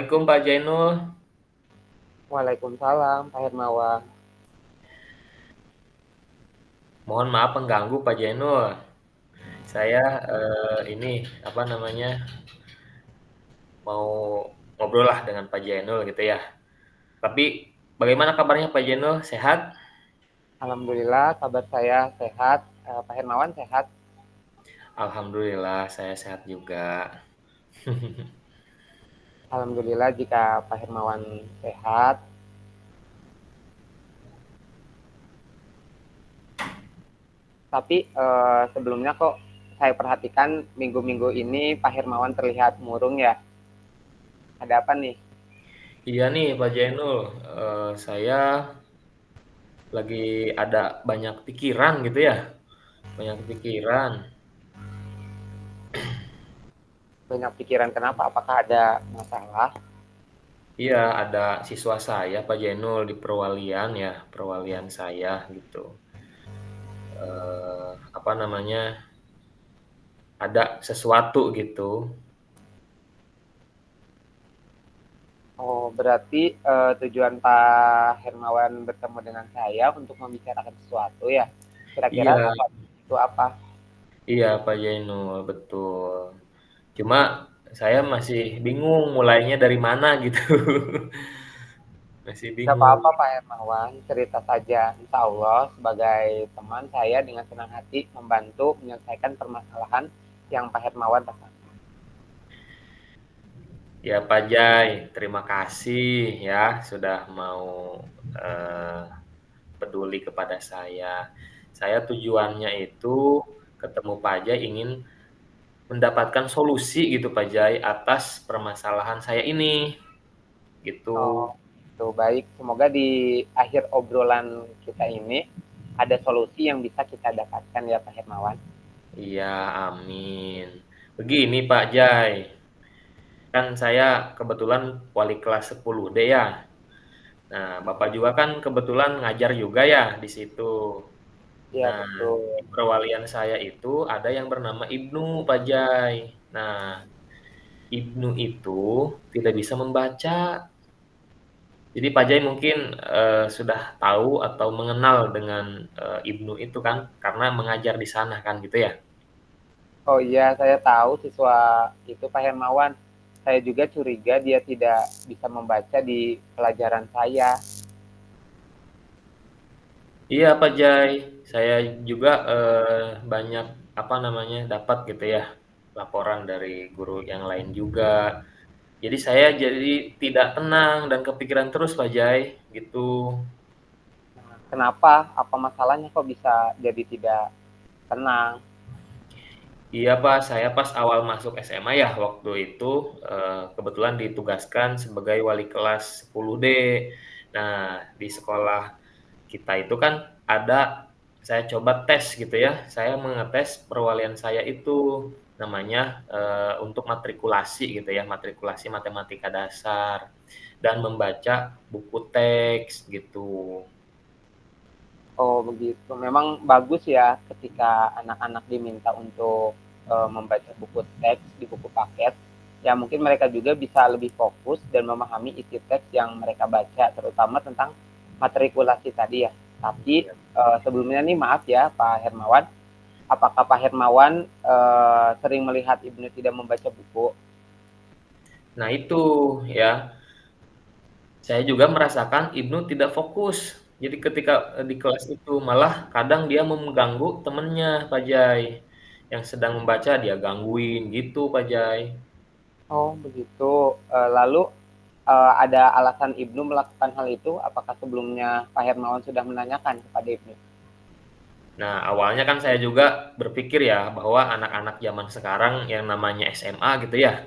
Assalamualaikum Pak Jainul. Waalaikumsalam, Pak Hermawan. Mohon maaf mengganggu Pak Jainul. Saya ini apa namanya mau ngobrol lah dengan Pak Jainul gitu ya. Tapi bagaimana kabarnya Pak Jainul? Sehat? Alhamdulillah, kabar saya sehat. Pak Hermawan sehat. Alhamdulillah saya sehat juga. Alhamdulillah jika Pak Hermawan sehat. Tapi sebelumnya kok saya perhatikan minggu-minggu ini Pak Hermawan terlihat murung ya. Ada apa nih? Iya nih Pak Jainul, saya lagi ada banyak pikiran gitu ya. Banyak pikiran. Banyak pikiran kenapa? Apakah ada masalah? Iya, ada siswa saya Pak Jainul di perwalian ya, perwalian saya gitu. Apa namanya? Ada sesuatu gitu. Oh, berarti tujuan Pak Hermawan bertemu dengan saya untuk membicarakan sesuatu ya. Kira-kira Iya, sesuatu itu apa? iya Pak Jainul, betul. Cuma saya masih bingung mulainya dari mana gitu. Masih Tidak bingung. apa-apa Pak Hermawan, cerita saja. Insya Allah sebagai teman saya dengan senang hati membantu menyelesaikan permasalahan yang Pak Hermawan rasakan. Ya Pak Jai, terima kasih ya sudah mau eh, peduli kepada saya. Saya tujuannya itu ketemu Pak Jai ingin mendapatkan solusi gitu Pak Jai atas permasalahan saya ini gitu. Oh, itu baik. Semoga di akhir obrolan kita ini ada solusi yang bisa kita dapatkan ya Pak Hermawan. Iya, amin. Begini Pak Jai, kan saya kebetulan wali kelas 10D ya. Nah, Bapak juga kan kebetulan ngajar juga ya di situ. Iya Nah, betul. di perwalian saya itu ada yang bernama Ibnu Pak Jai. Nah, Ibnu itu tidak bisa membaca. Jadi Pak Jai mungkin sudah tahu atau mengenal dengan Ibnu itu kan, karena mengajar di sana kan gitu ya. Oh iya, saya tahu siswa itu Pak Hermawan. Saya juga curiga dia tidak bisa membaca di pelajaran saya. Iya Pak Jai, saya juga banyak apa namanya dapat gitu ya laporan dari guru yang lain juga. Jadi saya jadi tidak tenang dan kepikiran terus Pak Jai gitu. Nah, kenapa? Apa masalahnya kok bisa jadi tidak tenang? Iya Pak, saya pas awal masuk SMA ya waktu itu kebetulan ditugaskan sebagai wali kelas 10D. Nah, di sekolah kita itu kan ada saya coba tes gitu ya. Saya mengetes perwalian saya itu namanya untuk matrikulasi gitu ya, matrikulasi matematika dasar dan membaca buku teks gitu. Oh begitu. Memang bagus ya ketika anak-anak diminta untuk membaca buku teks di buku paket. Ya mungkin mereka juga bisa lebih fokus dan memahami isi teks yang mereka baca, terutama tentang matrikulasi tadi ya. Tapi sebelumnya nih maaf ya Pak Hermawan, apakah Pak Hermawan sering melihat Ibnu tidak membaca buku? Nah, itu ya. Saya juga merasakan Ibnu tidak fokus. Jadi ketika di kelas itu malah kadang dia mengganggu temennya, Pak Jai. Yang sedang membaca dia gangguin gitu, Pak Jai. Oh begitu. Lalu ada alasan Ibnu melakukan hal itu? Apakah sebelumnya Pak Hermawan sudah menanyakan kepada Ibnu? Nah, awalnya kan saya juga berpikir ya bahwa anak-anak zaman sekarang yang namanya SMA gitu ya,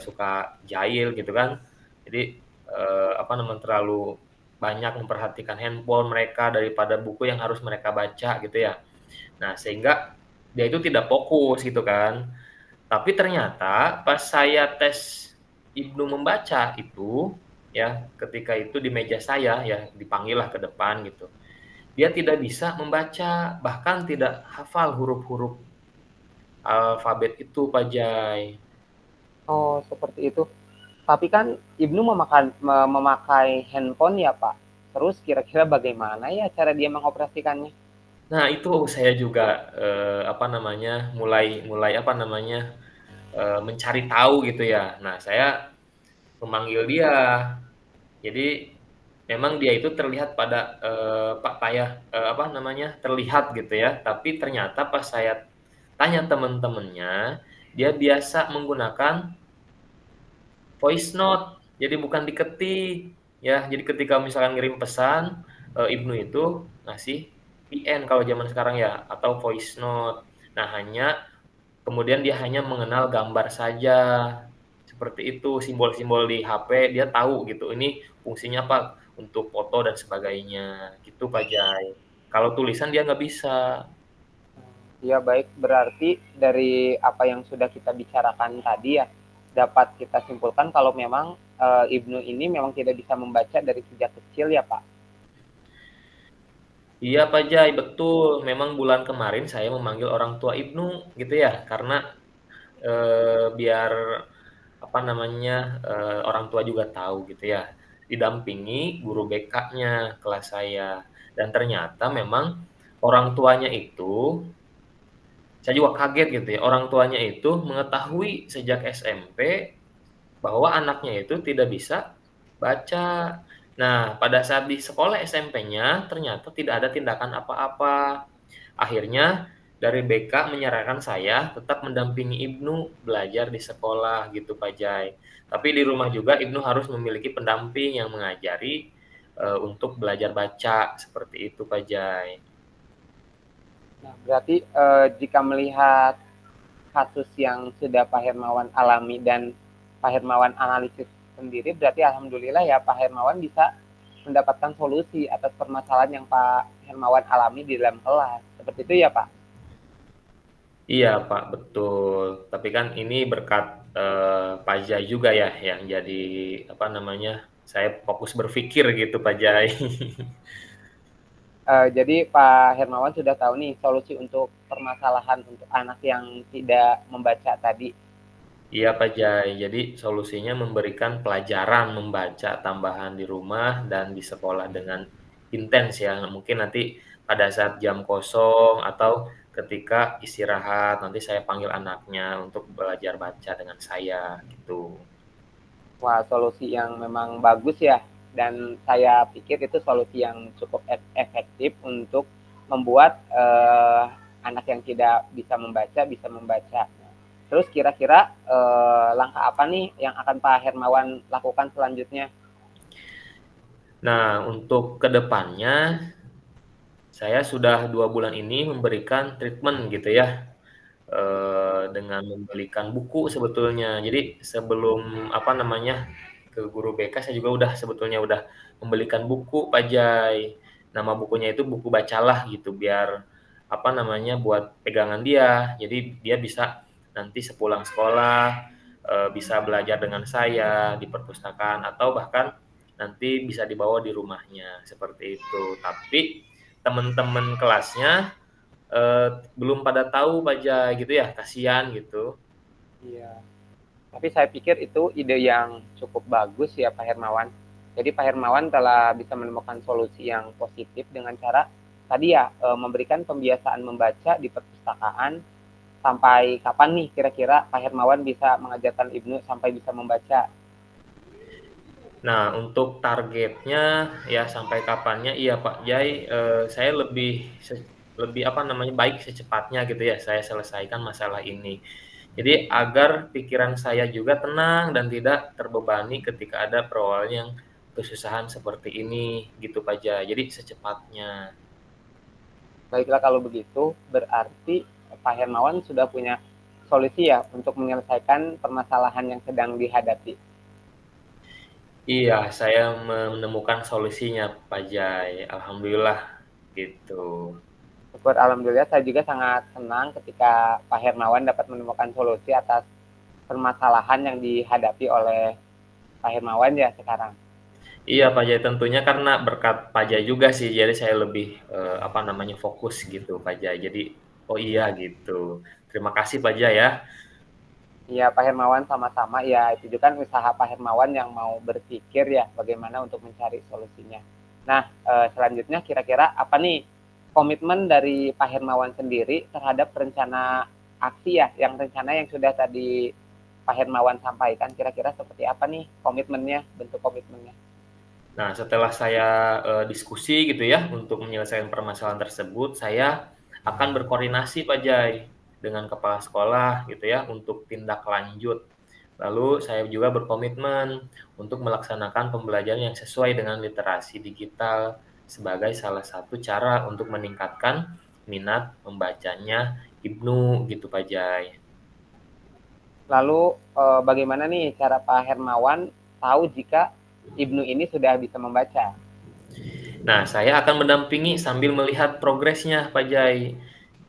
suka jahil gitu kan. Jadi apa namanya terlalu banyak memperhatikan handphone mereka daripada buku yang harus mereka baca gitu ya. Nah, sehingga dia itu tidak fokus gitu kan. Tapi ternyata pas saya tes Ibnu membaca itu, ya ketika itu di meja saya ya dipanggillah ke depan gitu. Dia tidak bisa membaca, bahkan tidak hafal huruf-huruf alfabet itu Pak Jai. Oh, seperti itu. Tapi kan Ibnu memakai handphone ya Pak. Terus kira-kira bagaimana ya cara dia mengoperasikannya? Nah, itu saya juga, apa namanya, mulai mulai apa namanya, mencari tahu gitu ya. Nah, saya memanggil dia. Jadi memang dia itu terlihat pada, pak payah apa namanya, terlihat gitu ya, tapi ternyata pas saya tanya temen-temennya, dia biasa menggunakan voice note, jadi bukan diketik, ya. Jadi ketika misalkan ngirim pesan, Ibnu itu ngasih VN kalau zaman sekarang ya, atau voice note. Nah, kemudian dia hanya mengenal gambar saja, seperti itu, simbol-simbol di HP dia tahu gitu, ini fungsinya apa, untuk foto dan sebagainya, gitu Pak Jai. Kalau tulisan dia nggak bisa. Ya baik, berarti dari apa yang sudah kita bicarakan tadi ya, dapat kita simpulkan kalau memang Ibnu ini memang tidak bisa membaca dari sejak kecil ya Pak. Iya Pak Jai, betul. Memang bulan kemarin saya memanggil orang tua Ibnu gitu ya, karena biar apa namanya, orang tua juga tahu gitu ya. Didampingi guru BK-nya kelas saya. Dan ternyata memang orang tuanya itu, saya juga kaget gitu ya, orang tuanya itu mengetahui sejak SMP bahwa anaknya itu tidak bisa baca. Nah, pada saat di sekolah SMP-nya ternyata tidak ada tindakan apa-apa. Akhirnya dari BK menyarankan saya tetap mendampingi Ibnu belajar di sekolah gitu Pak Jai. Tapi di rumah juga Ibnu harus memiliki pendamping yang mengajari untuk belajar baca seperti itu Pak Jai. Nah, berarti jika melihat kasus yang sudah Pak Hermawan alami dan Pak Hermawan analisis sendiri, berarti alhamdulillah ya Pak Hermawan bisa mendapatkan solusi atas permasalahan yang Pak Hermawan alami di dalam kelas. Seperti itu ya Pak? Iya Pak, betul. Tapi kan ini berkat Pak Jai juga ya yang jadi apa namanya, saya fokus berpikir gitu Pak Jai. Jadi Pak Hermawan sudah tahu nih solusi untuk permasalahan untuk anak yang tidak membaca tadi. Iya Pak Jai, jadi solusinya memberikan pelajaran membaca tambahan di rumah dan di sekolah dengan intens ya. Mungkin nanti pada saat jam kosong atau ketika istirahat, nanti saya panggil anaknya untuk belajar baca dengan saya gitu. Wah, solusi yang memang bagus ya. Dan saya pikir itu solusi yang cukup efektif untuk membuat anak yang tidak bisa membaca. Terus kira-kira langkah apa nih yang akan Pak Hermawan lakukan selanjutnya? Nah, untuk kedepannya saya sudah 2 bulan ini memberikan treatment gitu ya, dengan membelikan buku sebetulnya. Jadi sebelum, apa namanya, ke guru BK saya juga sebetulnya udah membelikan buku Pak Jai. Nama bukunya itu buku bacalah gitu, biar, apa namanya, buat pegangan dia. Jadi dia bisa nanti sepulang sekolah, bisa belajar dengan saya di perpustakaan atau bahkan nanti bisa dibawa di rumahnya, seperti itu. Tapi teman-teman kelasnya belum pada tahu Pak Jai gitu ya, kasihan gitu. Iya. Tapi saya pikir itu ide yang cukup bagus ya Pak Hermawan. Jadi Pak Hermawan telah bisa menemukan solusi yang positif dengan cara tadi ya memberikan pembiasaan membaca di perpustakaan. Sampai kapan nih kira-kira Pak Hermawan bisa mengajarkan Ibnu sampai bisa membaca? Nah, untuk targetnya ya sampai kapannya iya Pak Jai, saya lebih apa namanya, baik secepatnya gitu ya, saya selesaikan masalah ini. Jadi agar pikiran saya juga tenang dan tidak terbebani ketika ada perwalian yang kesusahan seperti ini gitu Pak Jai, jadi secepatnya. Baiklah kalau begitu, berarti Pak Hermawan sudah punya solusi ya untuk menyelesaikan permasalahan yang sedang dihadapi. Iya, saya menemukan solusinya Pak Jai, alhamdulillah gitu. Syukur alhamdulillah saya juga sangat senang ketika Pak Hermawan dapat menemukan solusi atas permasalahan yang dihadapi oleh Pak Hermawan ya sekarang. Iya Pak Jai, tentunya karena berkat Pak Jai juga sih, jadi saya lebih, apa namanya, fokus gitu Pak Jai. Jadi, oh iya gitu. Terima kasih Pak Jai ya. Iya, Pak Hermawan, sama-sama. Ya, itu juga kan usaha Pak Hermawan yang mau berpikir ya bagaimana untuk mencari solusinya. Nah, selanjutnya kira-kira apa nih komitmen dari Pak Hermawan sendiri terhadap rencana aksi ya, yang rencana yang sudah tadi Pak Hermawan sampaikan, kira-kira seperti apa nih komitmennya, bentuk komitmennya? Nah, setelah saya, diskusi gitu ya untuk menyelesaikan permasalahan tersebut, saya akan berkoordinasi Pak Jai dengan kepala sekolah gitu ya untuk tindak lanjut. Lalu saya juga berkomitmen untuk melaksanakan pembelajaran yang sesuai dengan literasi digital sebagai salah satu cara untuk meningkatkan minat membacanya Ibnu gitu Pak Jai. Lalu bagaimana nih cara Pak Hermawan tahu jika Ibnu ini sudah bisa membaca? Nah, saya akan mendampingi sambil melihat progresnya Pak Jai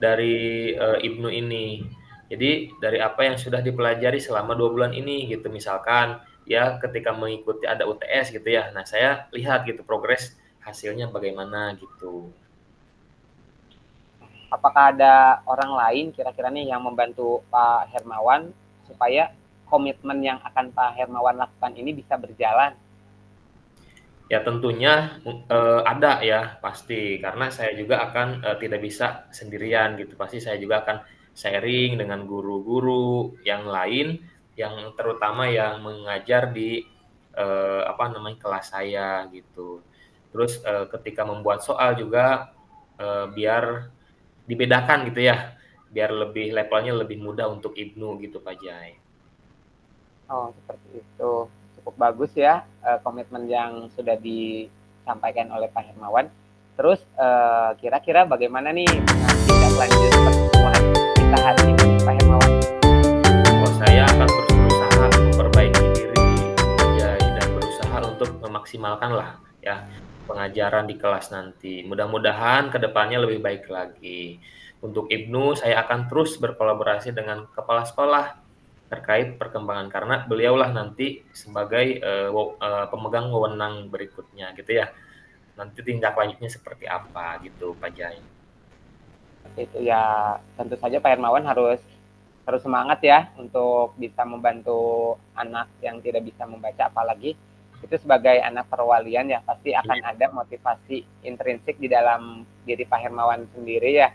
dari Ibnu ini. Jadi dari apa yang sudah dipelajari selama 2 bulan ini gitu, misalkan ya ketika mengikuti ada UTS gitu ya. Nah, saya lihat gitu progres hasilnya bagaimana gitu. Apakah ada orang lain kira-kira nih yang membantu Pak Hermawan supaya komitmen yang akan Pak Hermawan lakukan ini bisa berjalan? Ya tentunya ada ya pasti karena saya juga akan tidak bisa sendirian gitu. Pasti saya juga akan sharing dengan guru-guru yang lain yang terutama yang mengajar di apa namanya kelas saya gitu. Terus ketika membuat soal juga biar dibedakan gitu ya, biar lebih levelnya lebih mudah untuk Ibnu gitu Pak Jai. Oh, seperti itu. Cukup bagus ya komitmen yang sudah disampaikan oleh Pak Hermawan. Terus kira-kira bagaimana nih dengan tindak lanjut pertemuan kita hari ini, Pak Hermawan? Oh, saya akan terus berusaha memperbaiki diri aja dan berusaha untuk memaksimalkan lah ya pengajaran di kelas nanti. Mudah-mudahan kedepannya lebih baik lagi. Untuk Ibnu, saya akan terus berkolaborasi dengan kepala sekolah terkait perkembangan karena beliaulah nanti sebagai pemegang wewenang berikutnya gitu ya. Nanti tindak lanjutnya seperti apa gitu Pak Jai. Itu ya tentu saja Pak Hermawan harus harus semangat ya untuk bisa membantu anak yang tidak bisa membaca, apalagi itu sebagai anak perwalian ya pasti akan ada motivasi intrinsik di dalam diri Pak Hermawan sendiri ya,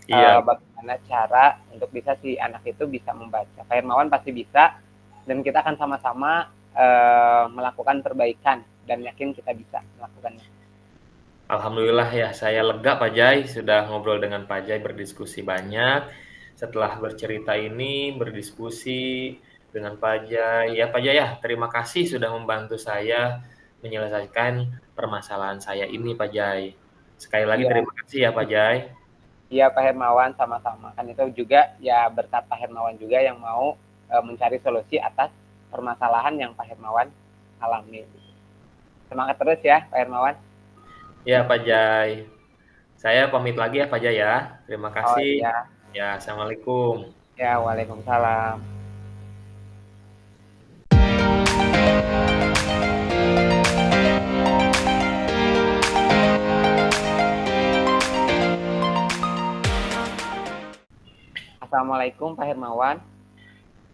Iya, bagaimana cara untuk bisa si anak itu bisa membaca. Pak Hermawan pasti bisa dan kita akan sama-sama melakukan perbaikan dan yakin kita bisa melakukannya. alhamdulillah ya, saya lega Pak Jai, sudah ngobrol dengan Pak Jai, berdiskusi banyak. Setelah bercerita ini, berdiskusi dengan Pak Jai. Ya Pak Jai ya, terima kasih sudah membantu saya menyelesaikan permasalahan saya ini Pak Jai. Sekali lagi Iya, terima kasih ya Pak Jai. iya Pak Hermawan, sama-sama. Kan itu juga ya berkat Pak Hermawan juga yang mau mencari solusi atas permasalahan yang Pak Hermawan alami. Semangat terus ya Pak Hermawan. Ya Pak Jai. Saya pamit lagi ya Pak Jai ya. Terima Oh kasih. iya, Ya, Assalamualaikum. ya Waalaikumsalam. Assalamualaikum Pak Hermawan.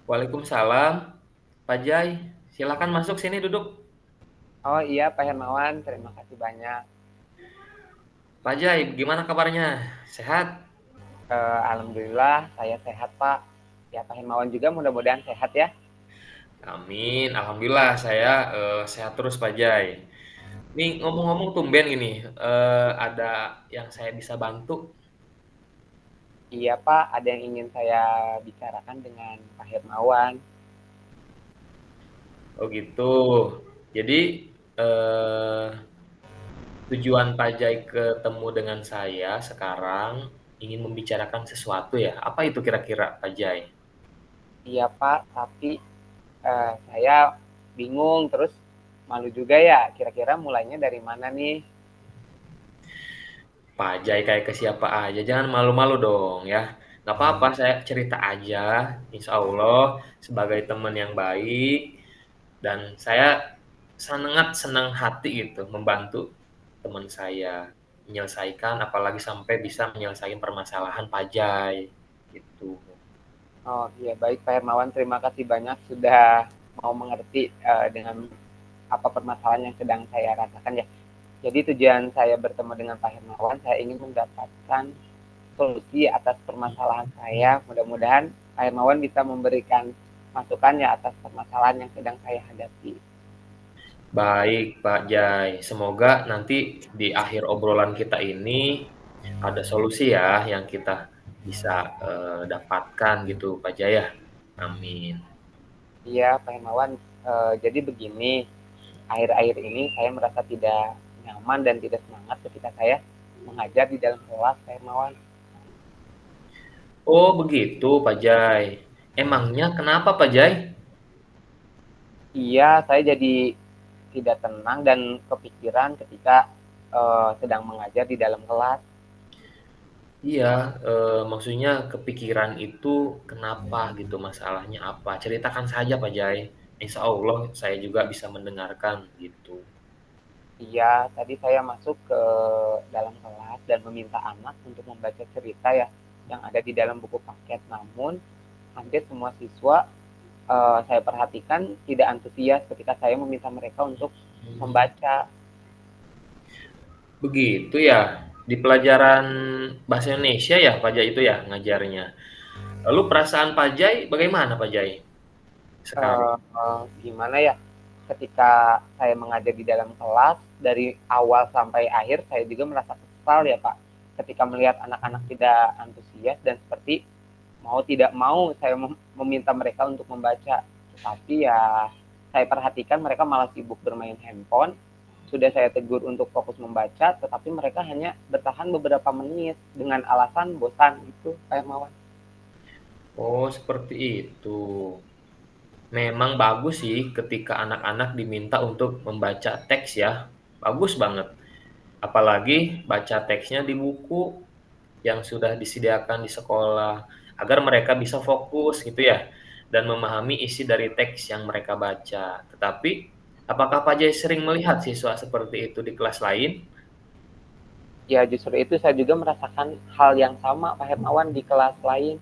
Waalaikumsalam. Pak Jai, silakan masuk sini duduk. Oh iya Pak Hermawan, terima kasih banyak. Pak Jai, gimana kabarnya? Sehat? Alhamdulillah saya sehat Pak. Ya Pak Hermawan juga mudah-mudahan sehat ya. Amin. Alhamdulillah saya sehat terus Pak Jai. Nih ngomong-ngomong tumben gini, ada yang saya bisa bantu. Iya Pak, ada yang ingin saya bicarakan dengan Pak Hermawan. Oh gitu. Jadi eh, tujuan Pak Jai ketemu dengan saya sekarang ingin membicarakan sesuatu ya. Apa itu kira-kira Pak Jai? Iya Pak, tapi saya bingung terus malu juga ya. Kira-kira mulainya dari mana nih? Pak Jai kayak ke siapa aja, jangan malu-malu dong ya. Gak apa-apa, saya cerita aja, insya Allah sebagai teman yang baik, dan saya sangat senang hati gitu membantu teman saya menyelesaikan, apalagi sampai bisa menyelesaikan permasalahan Pak Jai gitu. Oh iya, baik Pak Hermawan, terima kasih banyak sudah mau mengerti dengan apa permasalahan yang sedang saya rasakan ya. Jadi tujuan saya bertemu dengan Pak Hermawan, saya ingin mendapatkan solusi atas permasalahan saya. Mudah-mudahan Pak Hermawan bisa memberikan masukan ya atas permasalahan yang sedang saya hadapi. Baik, Pak Jai. Semoga nanti di akhir obrolan kita ini ada solusi ya yang kita bisa dapatkan gitu, Pak Jai ya. Amin. Iya, Pak Hermawan, jadi begini, akhir-akhir ini saya merasa tidak nyaman dan tidak semangat ketika saya mengajar di dalam kelas, Pak Hermawan. Oh, begitu, Pak Jai. Emangnya kenapa, Pak Jai? Iya, saya jadi tidak tenang dan kepikiran ketika sedang mengajar di dalam kelas. Iya, maksudnya kepikiran itu kenapa gitu, masalahnya apa? Ceritakan saja, Pak Jai. Insya Allah saya juga bisa mendengarkan gitu. Iya, tadi saya masuk ke dalam kelas dan meminta anak untuk membaca cerita ya yang ada di dalam buku paket. Namun hampir semua siswa saya perhatikan tidak antusias ketika saya meminta mereka untuk Hmm, membaca. begitu ya. Di pelajaran bahasa Indonesia ya, Pak Jai itu ya ngajarnya. Lalu perasaan Pak Jai bagaimana, Pak Jai sekarang? Gimana ya? Ketika saya mengajar di dalam kelas dari awal sampai akhir saya juga merasa kesal ya Pak. Ketika melihat anak-anak tidak antusias dan seperti mau tidak mau saya meminta mereka untuk membaca. Tetapi ya saya perhatikan mereka malah sibuk bermain handphone. Sudah saya tegur untuk fokus membaca, tetapi mereka hanya bertahan beberapa menit dengan alasan bosan gitu, Pak Hermawan. Oh, seperti itu. Memang bagus sih ketika anak-anak diminta untuk membaca teks ya. Bagus banget. Apalagi baca teksnya di buku yang sudah disediakan di sekolah agar mereka bisa fokus gitu ya dan memahami isi dari teks yang mereka baca. Tetapi apakah Pak Jai sering melihat siswa seperti itu di kelas lain? Ya justru itu saya juga merasakan hal yang sama Pak Hermawan di kelas lain.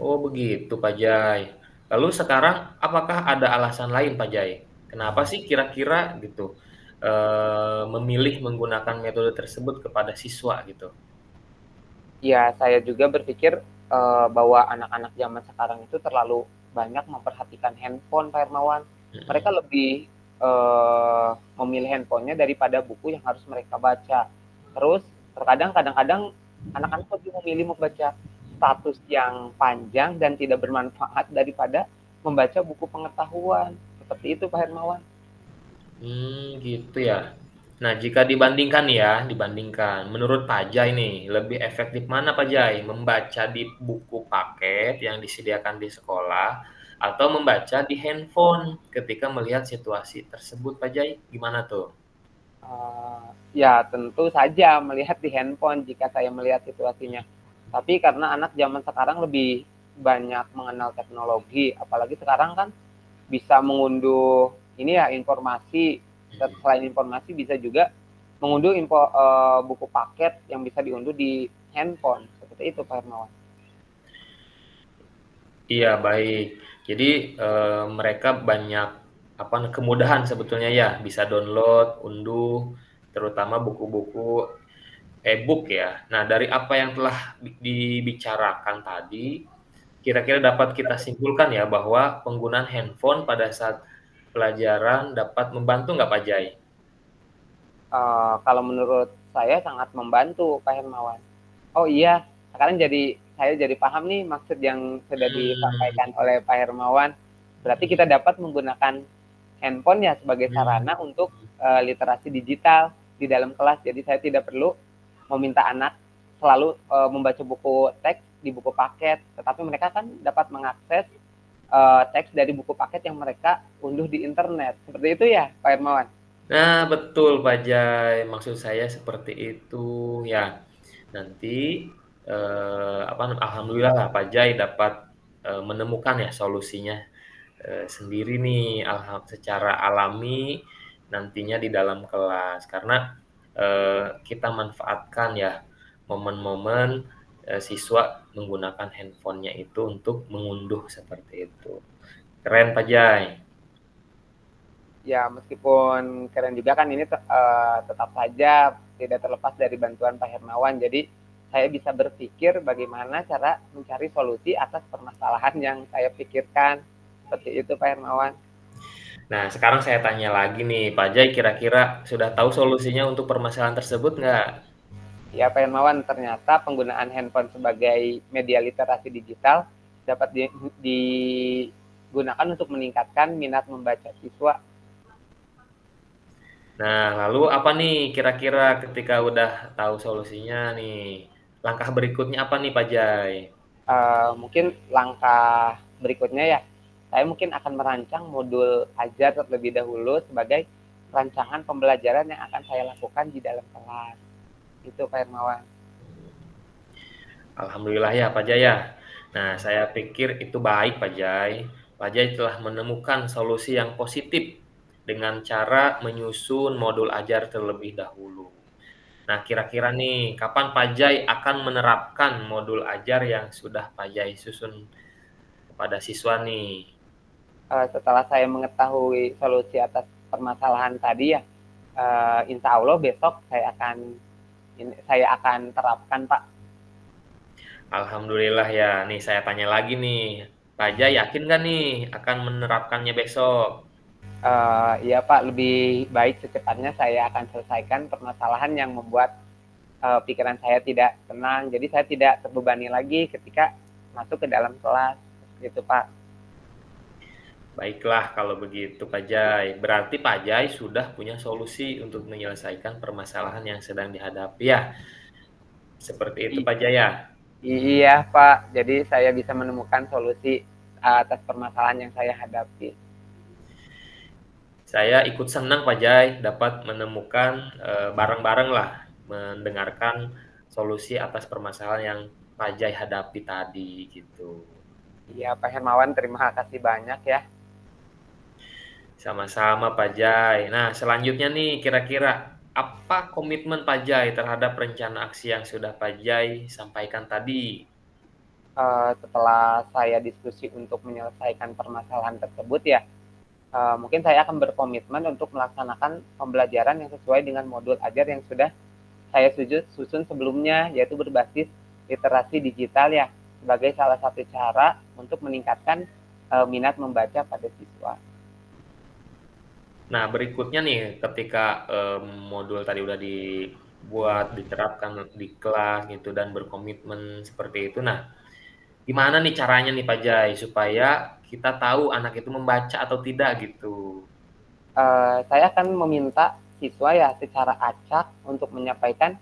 Oh begitu Pak Jai. Lalu sekarang apakah ada alasan lain Pak Jai? Kenapa sih kira-kira gitu memilih menggunakan metode tersebut kepada siswa gitu? Ya saya juga berpikir bahwa anak-anak zaman sekarang itu terlalu banyak memperhatikan handphone Pak Hermawan. Mereka Mm-mm. lebih memilih handphonenya daripada buku yang harus mereka baca. Terus terkadang kadang-kadang anak-anak lebih memilih membaca status yang panjang dan tidak bermanfaat daripada membaca buku pengetahuan. Seperti itu Pak Hermawan. Gitu ya. Nah, jika dibandingkan ya, dibandingkan, menurut Pak Jai nih, lebih efektif mana Pak Jai? Membaca di buku paket yang disediakan di sekolah atau membaca di handphone ketika melihat situasi tersebut Pak Jai? Gimana tuh? Ya tentu saja melihat di handphone jika saya melihat situasinya. Tapi karena anak zaman sekarang lebih banyak mengenal teknologi, apalagi sekarang kan bisa mengunduh ini ya informasi, selain informasi bisa juga mengunduh buku paket yang bisa diunduh di handphone. Seperti itu Pak Hermawan. Iya, baik. Jadi mereka banyak apa kemudahan sebetulnya ya, bisa download, unduh, terutama buku-buku e-book ya. Nah, dari apa yang telah dibicarakan tadi, kira-kira dapat kita simpulkan ya bahwa penggunaan handphone pada saat pelajaran dapat membantu nggak Pak Jai? Kalau menurut saya sangat membantu Pak Hermawan. Oh iya, sekarang saya jadi paham nih maksud yang sudah Hmm, disampaikan oleh Pak Hermawan. Berarti kita dapat menggunakan handphone ya sebagai hmm. sarana untuk literasi digital di dalam kelas. Jadi saya tidak perlu meminta anak selalu membaca buku teks di buku paket, tetapi mereka kan dapat mengakses teks dari buku paket yang mereka unduh di internet. Seperti itu ya, Pak Hermawan. Nah, betul Pak Jai. Maksud saya seperti itu ya. Nanti apa alhamdulillah lah Pak Jai dapat menemukan ya solusinya sendiri nih secara alami nantinya di dalam kelas karena kita manfaatkan ya momen-momen siswa menggunakan handphonenya itu untuk mengunduh seperti itu. Keren Pak Jai. Ya, meskipun keren juga kan ini tetap saja tidak terlepas dari bantuan Pak Hermawan. Jadi saya bisa berpikir bagaimana cara mencari solusi atas permasalahan yang saya pikirkan. Seperti itu Pak Hermawan. Nah, sekarang saya tanya lagi nih, Pak Jai kira-kira sudah tahu solusinya untuk permasalahan tersebut nggak? Ya Pak Hermawan, ternyata penggunaan handphone sebagai media literasi digital dapat digunakan untuk meningkatkan minat membaca siswa. Nah, lalu apa nih kira-kira ketika udah tahu solusinya nih? Langkah berikutnya apa nih Pak Jai? Mungkin langkah berikutnya ya, saya mungkin akan merancang modul ajar terlebih dahulu sebagai rancangan pembelajaran yang akan saya lakukan di dalam kelas. Itu Pak Hermawan. Alhamdulillah ya Pak Jai ya. Nah, saya pikir itu baik Pak Jai. Pak Jai telah menemukan solusi yang positif dengan cara menyusun modul ajar terlebih dahulu. Nah, kira-kira nih, kapan Pak Jai akan menerapkan modul ajar yang sudah Pak Jai susun kepada siswa nih? Setelah saya mengetahui solusi atas permasalahan tadi ya, insya Allah besok saya akan terapkan Pak. Alhamdulillah ya. Nih, saya tanya lagi nih. Pak Jai yakin nggak nih akan menerapkannya besok? Iya Pak, lebih baik secepatnya saya akan selesaikan permasalahan yang membuat pikiran saya tidak tenang. Jadi saya tidak terbebani lagi ketika masuk ke dalam kelas, gitu Pak. Baiklah kalau begitu Pak Jai. Berarti Pak Jai sudah punya solusi untuk menyelesaikan permasalahan yang sedang dihadapi ya. Seperti itu Pak Jai ya. Iya Pak, jadi saya bisa menemukan solusi atas permasalahan yang saya hadapi. Saya ikut senang Pak Jai dapat menemukan bareng-bareng lah mendengarkan solusi atas permasalahan yang Pak Jai hadapi tadi gitu. Iya Pak Hermawan, terima kasih banyak ya. Sama-sama Pak Jai. Nah, selanjutnya nih kira-kira apa komitmen Pak Jai terhadap rencana aksi yang sudah Pak Jai sampaikan tadi? Setelah saya diskusi untuk menyelesaikan permasalahan tersebut ya, mungkin saya akan berkomitmen untuk melaksanakan pembelajaran yang sesuai dengan modul ajar yang sudah saya susun sebelumnya, yaitu berbasis literasi digital ya, sebagai salah satu cara untuk meningkatkan minat membaca pada siswa. Nah, berikutnya nih ketika modul tadi udah dibuat, diterapkan di kelas gitu dan berkomitmen seperti itu. Nah, gimana nih caranya nih Pak Jai supaya kita tahu anak itu membaca atau tidak gitu? Saya akan meminta siswa ya secara acak untuk menyampaikan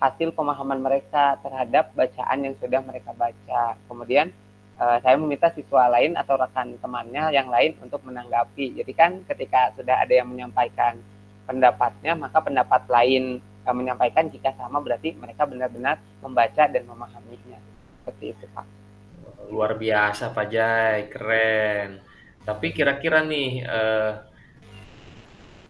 hasil pemahaman mereka terhadap bacaan yang sudah mereka baca. Kemudian saya meminta siswa lain atau rekan temannya yang lain untuk menanggapi. Jadi kan ketika sudah ada yang menyampaikan pendapatnya, maka pendapat lain menyampaikan jika sama berarti mereka benar-benar membaca dan memahaminya. Seperti itu Pak. Luar biasa Pak Jai, keren. Tapi kira-kira nih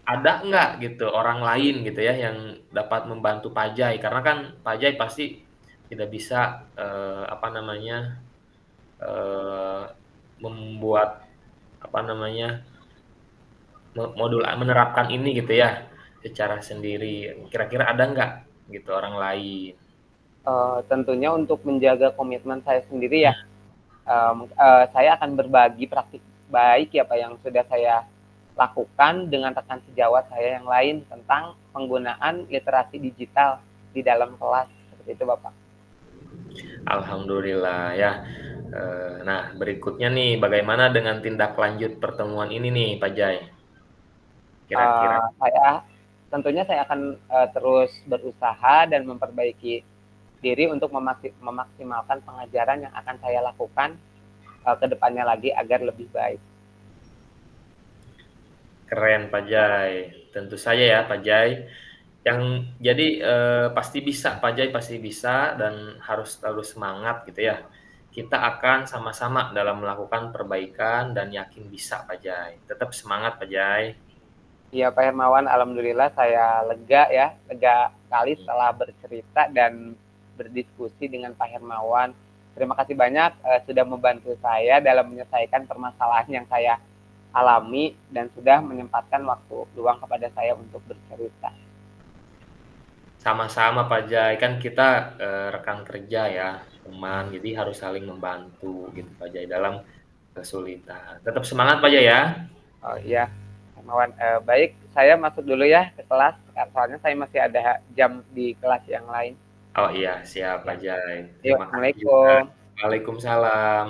ada nggak gitu orang lain gitu ya yang dapat membantu Pak Jai? Karena kan Pak Jai pasti tidak bisa apa namanya eh, membuat apa namanya modul menerapkan ini gitu ya secara sendiri. Kira-kira ada nggak gitu orang lain? Tentunya untuk menjaga komitmen saya sendiri ya, saya akan berbagi praktik baik ya Pak yang sudah saya lakukan dengan rekan sejawat saya yang lain tentang penggunaan literasi digital di dalam kelas seperti itu Bapak. Alhamdulillah ya. Nah, berikutnya nih, bagaimana dengan tindak lanjut pertemuan ini nih, Pak Jai? Kira-kira. Saya tentunya saya akan terus berusaha dan memperbaiki diri untuk memaksimalkan pengajaran yang akan saya lakukan ke depannya lagi agar lebih baik. Keren, Pak Jai. Tentu saja ya, Pak Jai. Yang jadi pasti bisa, Pak Jai pasti bisa dan harus terus semangat gitu ya. Kita akan sama-sama dalam melakukan perbaikan dan yakin bisa, Pak Jai. Tetap semangat, Pak Jai. Iya Pak Hermawan, alhamdulillah saya lega ya, lega sekali setelah bercerita dan berdiskusi dengan Pak Hermawan. Terima kasih banyak sudah membantu saya dalam menyelesaikan permasalahan yang saya alami dan sudah menyempatkan waktu luang kepada saya untuk bercerita. Sama-sama Pak Jai, kan kita rekan kerja ya, teman, jadi harus saling membantu gitu Pak Jai dalam kesulitan. Tetap semangat Pak Jai ya. Oh iya, Hermawan. Baik, saya masuk dulu ya ke kelas, soalnya saya masih ada jam di kelas yang lain. Oh iya, siap Ya. Pak Jai. Yuk, Terima kasih juga. Assalamualaikum. Waalaikumsalam.